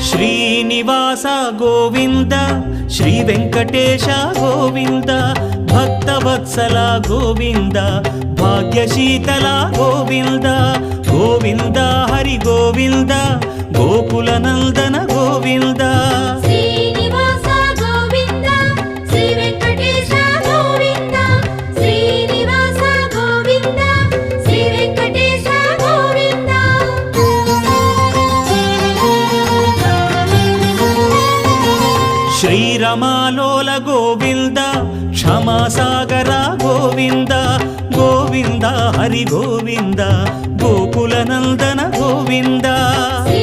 Srinivasa Govinda Shri Venkatesha Govinda Bhaktavatsala Govinda భాగ్యశీతల Govinda Govinda Hari Govinda Gokula Nandana Govinda Srinivasa Govinda Shri Venkatesha Govinda Srinivasa Govinda Shri Venkatesha Govinda శ్రీరమాలోల Govinda క్షమాసాగర Govinda Govinda Hari Govinda Gokula Nandana Govinda Shri